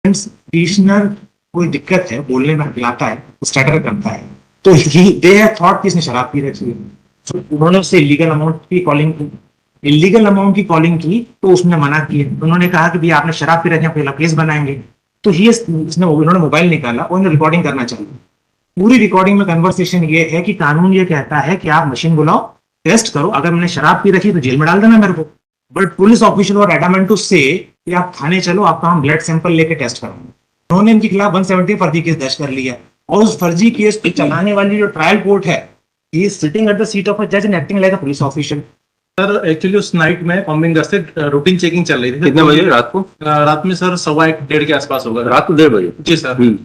Petitioner कोई दिक्कत है, बोलने में हकलाता है, स्टटर करता है, तो दे हैव थॉट कि इसने शराब पी रखी है। तो उन्होंने उससे इलीगल अमाउंट की कॉलिंग की, इलीगल अमाउंट की कॉलिंग की तो उसने मना किया। उन्होंने कहा कि भैया आपने शराब पी रखी है, पहला केस बनाएंगे। तो उन्होंने मोबाइल निकाला और उन्हें रिकॉर्डिंग करना चाहिए। पूरी रिकॉर्डिंग में कन्वर्सेशन ये है कि कानून ये कहता है कि आप मशीन बुलाओ, टेस्ट करो, अगर मैंने शराब पी रखी तो जेल में डाल देना मेरे को। बट पुलिस ऑफिशियल और एडामेंट टू से कि आप थाने चलो, आपका हम ब्लड सैंपल लेके टेस्ट करेंगे। उन्होंने इनके खिलाफ 170 फर्जी केस दर्ज कर लिया और उस फर्जी केस को चलाने वाली जो ट्रायल कोर्ट है, he is sitting at the seat of a जज and acting like a police official. Sir actually उस नाइट में कॉम्बिंग से रूटीन चेकिंग चल रही थी। कितने बजे रात को? रात में सर 1:15 के आसपास होगा। रात को 1:30 बजे? जी सर।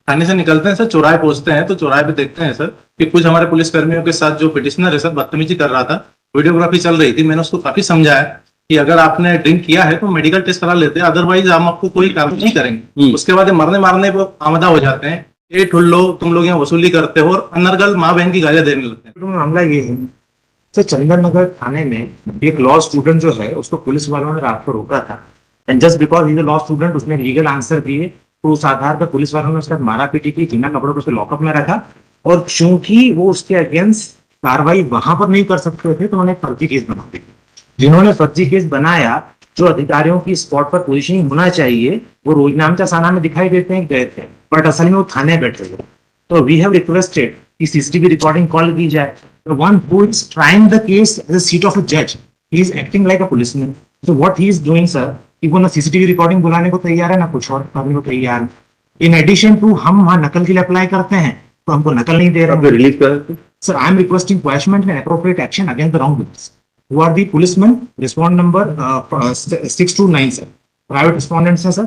थाने से निकलते हैं सर, चौराहे पहुंचते हैं तो चौराहे पे देखते हैं सर कि कुछ हमारे पुलिस कर्मियों के साथ जो पिटिशनर है सर बदतमीजी कर रहा था। वीडियोग्राफी चल रही थी। मैंने उसको काफी समझाया कि अगर आपने ड्रिंक किया है तो मेडिकल टेस्ट करा लेते हैं, अदरवाइज हम आपको कोई कार्रवाई नहीं करेंगे। उसके बाद मरने मारने पर आमदा हो जाते हैं, ये ठुल्लो तुम लोग यहाँ वसूली करते हो, और अनर्गल माँ बहन की गालियां देने लगते हैं। तो मामला ये है सर, चंदन नगर थाने में एक लॉ स्टूडेंट जो है उसको पुलिस वालों ने रात को रोका था, and just because he is a law student उसने लीगल आंसर दिए, तो उस आधार पर पुलिस वालों ने उसका मारा पीटी की, बिना कपड़ों पर उसको लॉकअप में रखा। और चूंकि वो उसके अगेंस्ट कार्रवाई वहां पर नहीं कर सकते थे तो उन्होंने फर्जी केस बना दिया। जिन्होंने फर्जी केस बनाया, जो अधिकारियों की स्पॉट पर पोजीशनिंग होना चाहिए, वो रोजनामचा थाना में दिखाई देते हैं गए थे, बट असल में वो थाने बैठे थे। तो वी हैव रिक्वेस्टेड कि सीसीटीवी रिकॉर्डिंग कॉल की जाए। The one who is trying the case as a seat of a judge, he is acting like a policeman. So what he is doing, sir, कि वो ना CCTV recording बुलाने को तैयार है, ना कुछ और करने को तैयार है। इन एडिशन टू हम वहां नकल के लिए अप्लाई करते हैं तो हमको नकल नहीं दे रहे। रिलीज कर sir, I am requesting quashment and appropriate action against the wrong witness who are the policeman. Respond number 629 sir, private respondent है सर।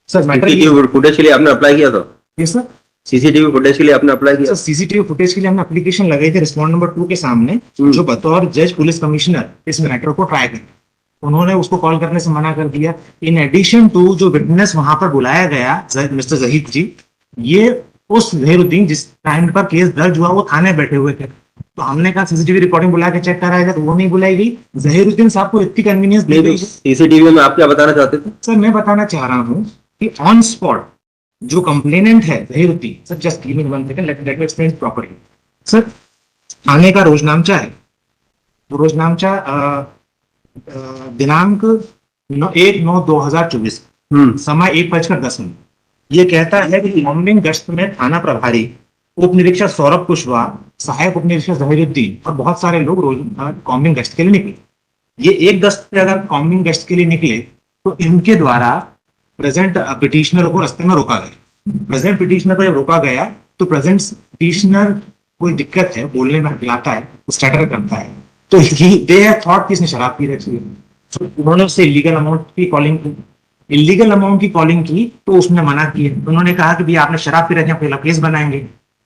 सर मैटर फुटेज के लिए आपने अप्लाई किया था? Yes sir. सीसीटीवी फुटेज के लिए आपने अप्लाई किया? सीसीटीवी फुटेज के लिए हमने एप्लीकेशन लगाई थी रिस्पॉन्ड नंबर 2 के सामने, जो बतौर जज पुलिस कमिश्नर इस मैटर को ट्राई करे। उन्होंने उसको कॉल करने से मना कर दिया। इन एडिशन टू जो विटनेस वहां पर बुलाया गया मिस्टर जहीद जी, ये उस जहीरुद्दीन जिस टाइम पर केस दर्ज हुआ वो थाने बैठे हुए थे, तो हमने कहा सीसीटीवी रिकॉर्डिंग बुला के चेक कराया, तो वो नहीं बुलाई गई। जहीरुद्दीन साहब को इतनी कन्वीनियंस दी गई। सीसीटीवी में आप क्या बताना चाहते थे? सर, मैं बताना चाह रहा हूँ कि ऑन स्पॉट जो कंप्लेनेंट है Zaheeruddin sir, just give me 1 second, let me explain properly. Sir, थाने का रोजनामचा है, रोजनामचा दिनांक 1/9/2024, समय 1:10। ये कहता है कि मॉर्निंग गश्त में थाना प्रभारी उप निरीक्षक सौरभ कुशवाहा, सहायक उप निरीक्षक जहीरुद्दीन और बहुत सारे लोग रोज कॉम्बिंग गश्त के लिए निकले। ये 1:10 पे अगर कॉम्बिंग गश्त के लिए निकले तो इनके द्वारा प्रेजेंट पिटिशनर को रास्ते में रोका गया। प्रेजेंट पिटिशनर को जब रोका गया तो प्रेजेंट पिटिशनर कोई दिक्कत है, बोलने में हकलाता है, स्टटर करता है, तो दे हैव थॉट कि इसने शराब पी रखी है। तो उन्होंने उससे इलीगल अमाउंट की कॉलिंग की, इलीगल अमाउंट की कॉलिंग की तो उसने मना किया। उन्होंने कहा कि भैया आपने शराब पी रखी है, पहला केस बनाएंगे।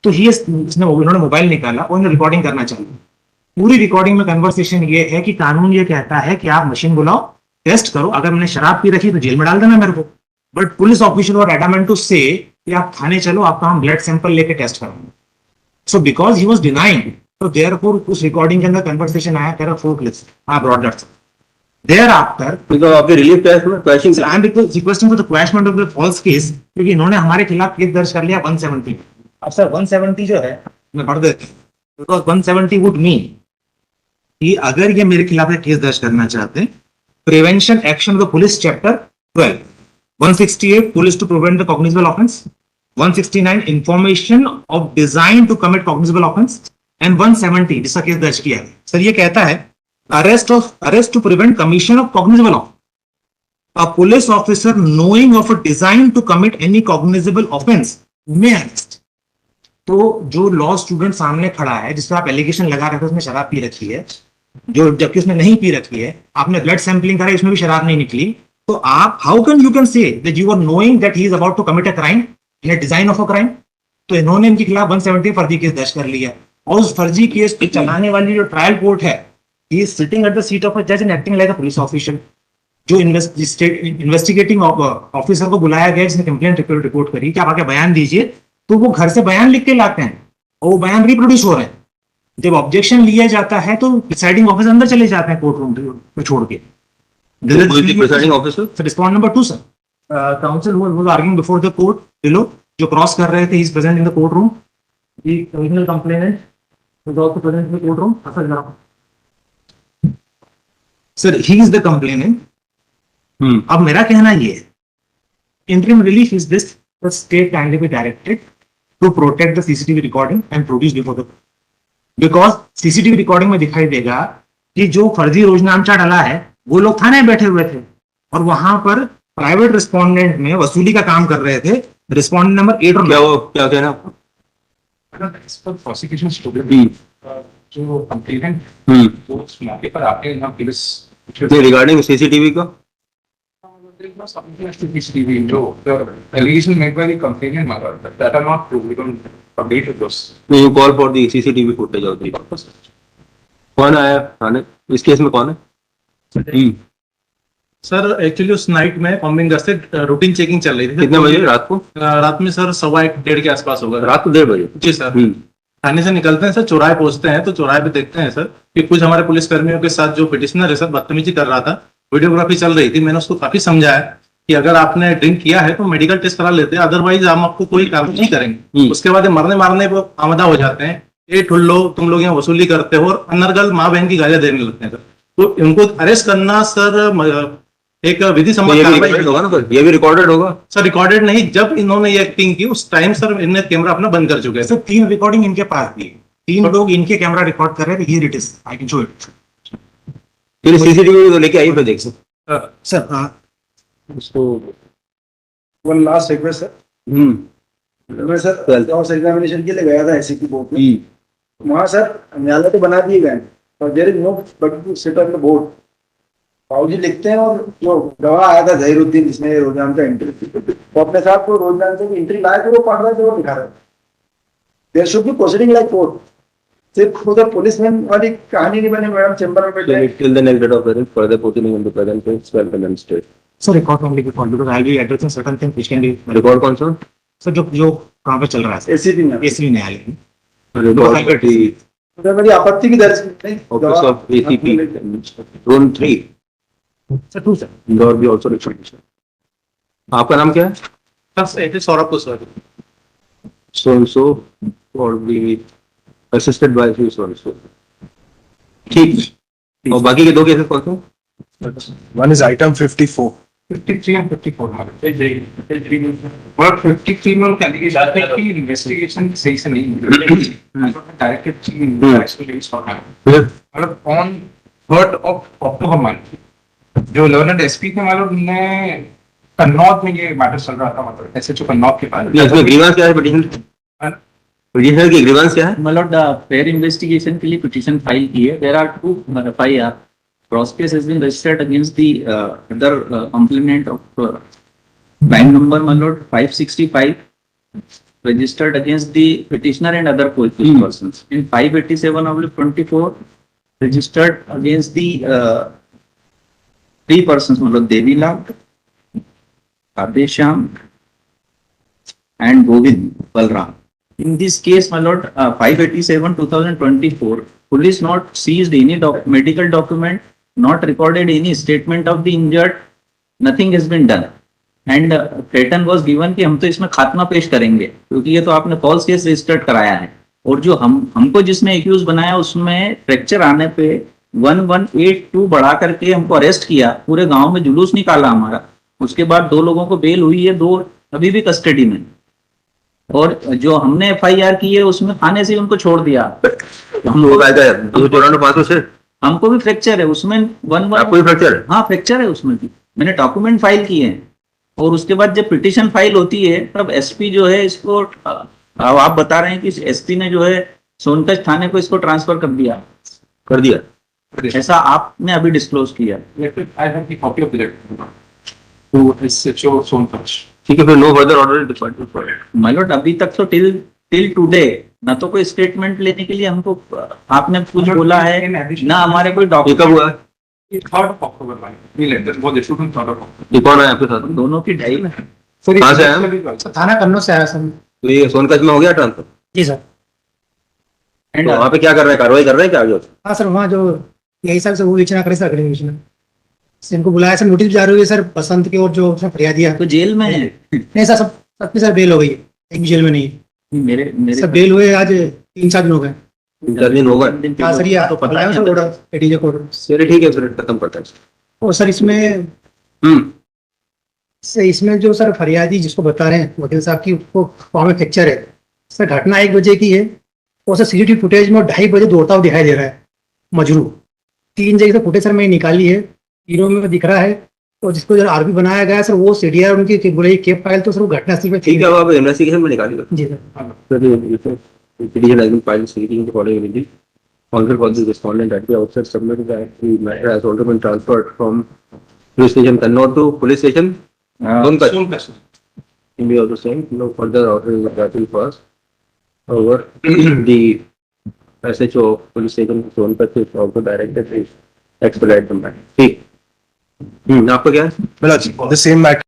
तो उन्होंने मोबाइल निकाला और उन्हें रिकॉर्डिंग करना चाहिए। पूरी रिकॉर्डिंग में कन्वर्सेशन ये है कि कानून ये कहता है कि आप मशीन बुलाओ, टेस्ट करो, अगर मैंने शराब पी रखी तो जेल में डाल देना मेरे को। बट पुलिस ऑफिशियल और एडामेंट टू से कि आप थाने चलो, आपका हम ब्लड सैंपल लेके टेस्ट करेंगे। So because he was denying, तो देयरफॉर उस रिकॉर्डिंग के अंदर कन्वर्सेशन आया, तेरा 4 clips I brought that. Thereafter because of the relief test में question I am requesting for the quashment of the false case, क्योंकि इन्होंने हमारे खिलाफ केस दर्ज कर लिया 170। अब सर 170 जो है मैं पढ़ देता हूं, बिकॉज 170 वुड मीन कि अगर ये मेरे खिलाफ एक केस दर्ज करना चाहते हैं, prevention action of the police chapter 12, 168 police to prevent the cognizable offence, 169 information of design to commit cognizable offence, and 170 जिसका केस दर्ज किया है सर, ये कहता है arrest to prevent commission of cognizable offence. A police officer knowing of a design to commit any cognizable offense may arrest। तो जो law student सामने खड़ा है, जिसका आप एलिगेशन लगा रहे थे उसने शराब पी रखी है, जो जबकि उसने नहीं पी रखी है, आपने ब्लड सैंपलिंग करा, इसमें भी शराब नहीं निकली, तो आप how can you can say that you are knowing that he is about to commit a crime in a design of a crime. तो इन्होंने इनके खिलाफ 170 फर्जी केस दर्ज कर लिया और उस फर्जी केस को चलाने वाली जो ट्रायल कोर्ट है, he is sitting at the seat of a जज and acting like a police official. जो इन्वेस्टिगेटिंग ऑफिसर को बुलाया गया जिसने कंप्लेंट रिपोर्ट करी कि आप आके बयान दीजिए, तो वो घर से बयान लिख के लाते हैं और वो बयान रिप्रोड्यूस हो रहे हैं। जब ऑब्जेक्शन लिया जाता है तो प्रिसाइडिंग ऑफिसर अंदर चले जाते हैं कोर्ट रूम में छोड़ के। Presiding officer respond number 2 sir, counsel was arguing before the court below, जो क्रॉस कर रहे थे, he is present in the courtroom. The original complainant was also present in the courtroom. Sir, he is the complainant. अब मेरा कहना ये है, interim relief is this: the state kindly be directed to protect the CCTV recording and produce before the, because CCTV recording में दिखाई देगा कि जो फर्जी रोजनामचा डाला है वो लोग थाने में बैठे हुए थे और वहां पर प्राइवेट रिस्पोंडेंट में वसूली का काम कर रहे थे, रिस्पोंडेंट नंबर 8 और क्या वो क्या कहना आपको? प्रोसिक्यूशन स्टूडेंट जो कंप्लेनेंट वो उस मौके पर आके यहाँ पुलिस रिगार्डिंग सीसीटीवी को CCTV जो allegation made by the complainant mother that are not true. We don't update with those. You call for the CCTV footage of the कौन आया थाने इस केस में कौन है? सर एक्चुअली उस नाइट में कॉम्बिंग से रूटीन चेकिंग चल रही थी। कितने बजे रात को? रात में सर 1:15 के आसपास होगा। रात को 1:30 बजे? जी सर। थाने से निकलते हैं सर, चौराहे पहुंचते हैं तो चौराहे पे देखते हैं सर कि कुछ हमारे पुलिस कर्मियों के साथ जो पिटिशनर है सर बदतमीजी कर रहा था, वीडियोग्राफी चल रही थी। मैंने उसको काफी समझाया कि अगर आपने ड्रिंक किया है तो मेडिकल टेस्ट करा लेते हैं, अदरवाइज हम आपको कोई कार्रवाई नहीं करेंगे। उसके बाद ये मरने मारने पर आमदा हो जाते हैं, ये ठुल्लो तुम लोग यहाँ वसूली करते हो और अनर्गल माँ बहन की गालियां देने लगते हैं सर। तो इनको अरेस्ट करना सर एक विधि सम्मत कार्रवाई होगा ना सर, ये भी रिकॉर्डेड होगा सर। रिकॉर्डेड नहीं, जब इन्होंने ये एक्टिंग की उस टाइम सर इनने कैमरा अपना बंद कर चुके हैं सर। 3 रिकॉर्डिंग इनके पास थी, 3 लोग इनके कैमरा रिकॉर्ड कर रहे थे। Here it is, I can show it. फिर सीसीटीवी तो लेके आई फिर देख सकते सर उसको। वन लास्ट रिक्वेस्ट सर, मैं सर क्रॉस एग्जामिनेशन के लिए गया था एससीपी बोर्ड में। वहाँ सर न्यायालय तो बना दिए गए और there is no but to sit on the board. बाबूजी लिखते हैं और जो गवाह आया था जहीरुद्दीन जिसने रोजान का एंट्री, वो अपने साथ को रोजान से एंट्री लाए थे, वो पढ़ रहे थे, वो दिखा रहे थे। There should be proceeding like court. सिर्फ उधर पुलिसमैन वाली कहानी नहीं बनी मैडम चैम्बर में बैठे। till the next date of hearing further proceeding in the present case shall be demonstrated. Sir record only before, because I'll be addressing certain things which can be record कौन सा? Sir जो कहाँ पे चल रहा है एससीपी में SV न्यायालय में। रिकॉर्ड ऑफ द उधर मेरी आपत्ति की दर्ज नहीं। Office of ACP room 3 sir 2 sir. Indore भी आल्सो रिकॉर्ड। आपका नाम क्या है? Sir it is Saurabh Kushwaha. so और भी असिस्टेड बाय so ठीक है। और बाकी के 2 केसेस कौन से? One is item 54. 53 and 54 और 53 में उनका allegation है कि इन्वेस्टिगेशन सही से नहीं डायरेक्टेड मतलब on 3rd of October month जो लर्नड एसपी थे मालूम ने कन्नौज में ये मैटर चल रहा था, मतलब एसएचओ कन्नौज के पास। इसमें ग्रीवांस क्या है? पिटिशनर की ग्रीवांस क्या है? मतलब फेयर इन्वेस्टिगेशन के लिए पिटीशन फाइल की है। There are 2 FIR. Cross case has been registered against the other complainant of bank number मतलब 565 registered against the petitioner and other persons. In 587/24 registered against the 3 persons मतलब Devilal, आदेश्याम and Govind Balram. In this case, my lord, 587/2024, police not seized any medical document, not recorded any statement of the injured, nothing has been done. And threaten was given कि हम तो इसमें खात्मा पेश करेंगे क्योंकि ये तो आपने फॉल्स केस रजिस्टर्ड कराया है। और जो हमको जिसने एक्यूज बनाया उसमें फ्रैक्चर आने पे 1182 बढ़ा करके हमको अरेस्ट किया, पूरे गांव में जुलूस निकाला हमारा। उसके बाद 2 लोगों को बेल हुई है, 2 अभी भी कस्टडी में। और जो हमने FIR की है उसमें थाने से उनको छोड़ दिया। हमको भी फ्रैक्चर है उसमें, आपको भी फ्रैक्चर है? हाँ फ्रैक्चर है उसमें भी, मैंने डॉक्यूमेंट फाइल किए हैं। और उसके बाद जब पिटीशन फाइल होती है तब एसपी जो है इसको, आप बता रहे हैं कि एसपी ने जो है सोनकच थाने को इसको ट्रांसफर कर दिया, ऐसा आपने अभी डिस्क्लोज किया। I have the copy of the letter to SHO Sonkach. ठीक है, फिर no further order department for my lord अभी तक तो टिल टुडे ना तो कोई स्टेटमेंट लेने के लिए हमको आपने कुछ बोला है, ना हमारे कोई ये कब हुआ है? 3rd of October में लेटर वो issued on 3rd of October. ये कौन है आपके साथ? दोनों की डाई में। कहाँ से आया? थाना कन्नौज से आया सर। तो ये सोनकच में हो गया ट्रांसफर? Ji sir. एंड तो वहाँ पे क्या कर रहे हैं? कार्रवाई कर रहे हैं क्या आगे? हाँ सर, वहाँ जो यही साहब से वो विचना करे सर, अगले विचना इनको बुलाया सर, नोटिस जा रही है सर बसंत की और जो उसने फरियाद दिया। तो जेल में है। नहीं सर, सबकी सर बेल हो गई है, एक भी जेल में नहीं है। मेरे मेरे सब बेल हुए आज 3-4 दिन हो गए। 3-4 दिन होगा। हाँ सर, ये तो पता है नहीं सर ऑर्डर, एडीजे कोड। चलिए ठीक है, फिर खत्म करते हैं। और सर इसमें इसमें जो सर फरियादी जिसको बता रहे हैं वकील साहब की, उसको पाँव में फ्रैक्चर है सर। घटना 1 बजे की है और सर सीसीटीवी फुटेज में 2:30 बजे दौड़ता हुआ दिखाई दे रहा है मजरू। 3 जगह से फुटेज सर मैंने निकाली है, तीनों में दिख रहा है। और जिसको जो आरपी बनाया गया है सर, वो सीडीआर उनकी बोले केप फाइल, तो सर वो घटनास्थल पे ठीक है, अब आप इन्वेस्टिगेशन में निकालिएगा। जी sir. Petition has been filed seeking the following relief. Counsel for the respondent at the outset submitted that the matter has already been transferred from police station Kannauр to police station Sonkach. He may also saying no further order is granted first. However, the SHO police station Sonkach is also directed to expedite the matter. ठीक। आपका क्या है? Well, the same matter.